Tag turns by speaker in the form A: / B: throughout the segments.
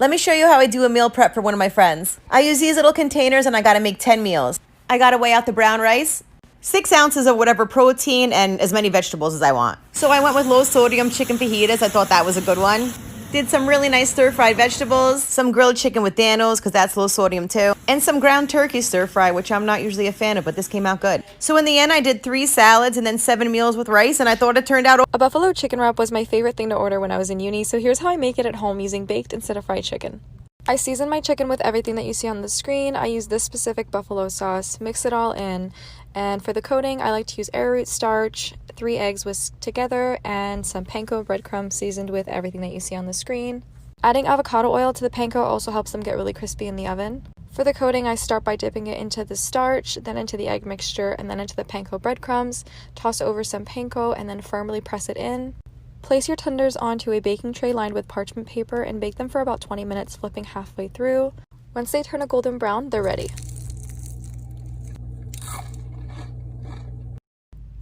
A: Let me show you how I do a meal prep for one of my friends. I use these little containers and I gotta make 10 meals. I gotta weigh out the brown rice, 6 ounces of whatever protein, and as many vegetables as I want. So I went with low sodium chicken fajitas. I thought that was a good one. Did some really nice stir-fried vegetables, some grilled chicken with Danos, because that's low sodium too, and some ground turkey stir-fry, which I'm not usually a fan of, but this came out good. So in the end, I did 3 salads and then 7 meals with rice, and I thought it turned out.
B: A buffalo chicken wrap was my favorite thing to order when I was in uni, so here's how I make it at home using baked instead of fried chicken. I season my chicken with everything that you see on the screen. I use this specific buffalo sauce, mix it all in, and for the coating, I like to use arrowroot starch, 3 eggs whisked together, and some panko breadcrumbs seasoned with everything that you see on the screen. Adding avocado oil to the panko also helps them get really crispy in the oven. For the coating, I start by dipping it into the starch, then into the egg mixture, and then into the panko breadcrumbs. Toss over some panko and then firmly press it in. Place your tenders onto a baking tray lined with parchment paper and bake them for about 20 minutes, flipping halfway through. Once they turn a golden brown, they're ready.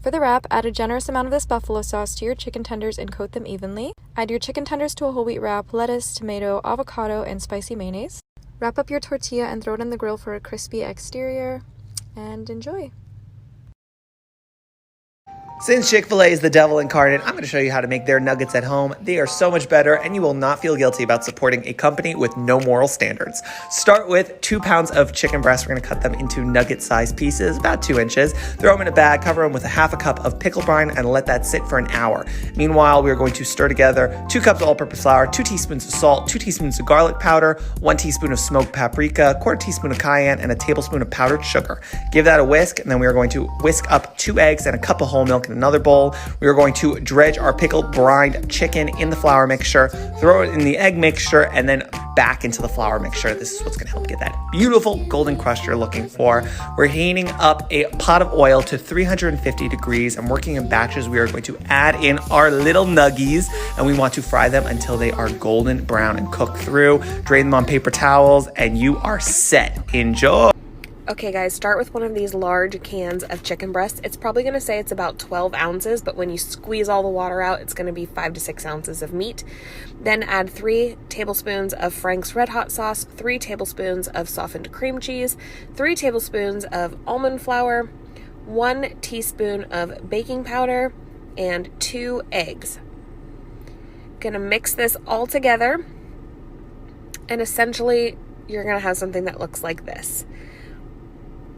B: For the wrap, add a generous amount of this buffalo sauce to your chicken tenders and coat them evenly. Add your chicken tenders to a whole wheat wrap, lettuce, tomato, avocado, and spicy mayonnaise. Wrap up your tortilla and throw it in the grill for a crispy exterior, and enjoy.
C: Since Chick-fil-A is the devil incarnate, I'm going to show you how to make their nuggets at home. They are so much better, and you will not feel guilty about supporting a company with no moral standards. Start with 2 pounds of chicken breast. We're going to cut them into nugget-sized pieces, about 2 inches. Throw them in a bag, cover them with a half a cup of pickle brine, and let that sit for an hour. Meanwhile, we are going to stir together 2 cups of all-purpose flour, 2 teaspoons of salt, 2 teaspoons of garlic powder, 1 teaspoon of smoked paprika, 1/4 teaspoon of cayenne, and a tablespoon of powdered sugar. Give that a whisk, and then we are going to whisk up 2 eggs and a cup of whole milk in another bowl. We are going to dredge our pickled brined chicken in the flour mixture, throw it in the egg mixture, and then back into the flour mixture. This is what's going to help get that beautiful golden crust you're looking for. We're heating up a pot of oil to 350 degrees. I'm working in batches. We are going to add in our little nuggies, and we want to fry them until they are golden brown and cook through. Drain them on paper towels, and you are set. Enjoy.
D: Okay guys, start with one of these large cans of chicken breast. It's probably going to say it's about 12 ounces, but when you squeeze all the water out, it's going to be 5 to 6 ounces of meat. Then add 3 tablespoons of Frank's Red Hot sauce, 3 tablespoons of softened cream cheese, 3 tablespoons of almond flour, 1 teaspoon of baking powder, and 2 eggs. Gonna mix this all together, and essentially you're gonna have something that looks like this.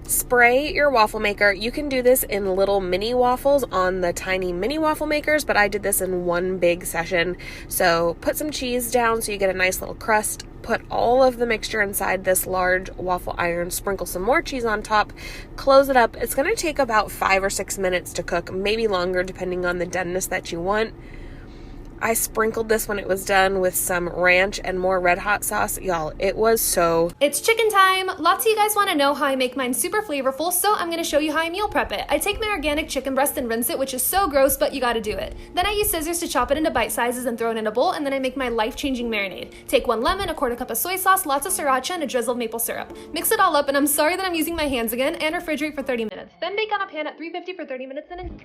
D: Spray your waffle maker. You can do this in little mini waffles on the tiny mini waffle makers, but I did this in one big session. So put some cheese down so you get a nice little crust. Put all of the mixture inside this large waffle iron. Sprinkle some more cheese on top. Close it up. It's going to take about 5 or 6 minutes to cook, maybe longer depending on the doneness that you want. I sprinkled this when it was done with some ranch and more Red Hot sauce. Y'all, it was so...
E: It's chicken time! Lots of you guys want to know how I make mine super flavorful, so I'm going to show you how I meal prep it. I take my organic chicken breast and rinse it, which is so gross, but you gotta do it. Then I use scissors to chop it into bite sizes and throw it in a bowl, and then I make my life-changing marinade. Take 1 lemon, a 1/4 cup of soy sauce, lots of sriracha, and a drizzle of maple syrup. Mix it all up, and I'm sorry that I'm using my hands again, and refrigerate for 30 minutes. Then bake on a pan at 350 for 30 minutes, and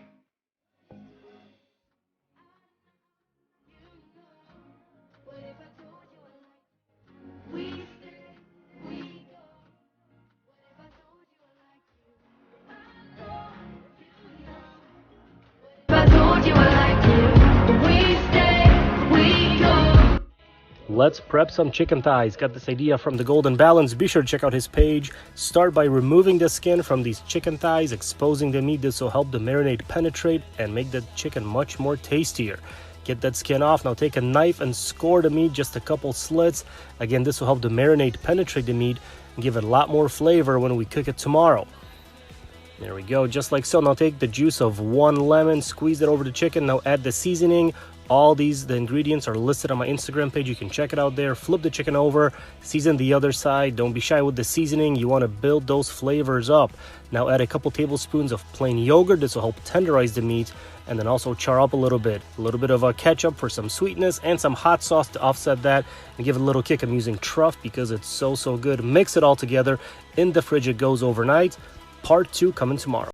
F: Let's prep some chicken thighs. Got this idea from the Golden Balance. Be sure to check out his page. Start by removing the skin from these chicken thighs, exposing the meat. This will help the marinade penetrate and make the chicken much more tastier. Get that skin off. Now take a knife and score the meat, just a couple slits. Again, this will help the marinade penetrate the meat and give it a lot more flavor when we cook it tomorrow. There we go, just like so. Now take the juice of 1 lemon, squeeze it over the chicken. Now add the seasoning. All the ingredients are listed on my Instagram page. You can check it out there. Flip the chicken over, season the other side. Don't be shy with the seasoning. You want to build those flavors up. Now add a couple tablespoons of plain yogurt. This will help tenderize the meat, and then also char up a little bit of a ketchup for some sweetness, and some hot sauce to offset that and give it a little kick. I'm using Truff because it's so good. Mix it all together. In the fridge, it goes overnight. Part 2 coming tomorrow.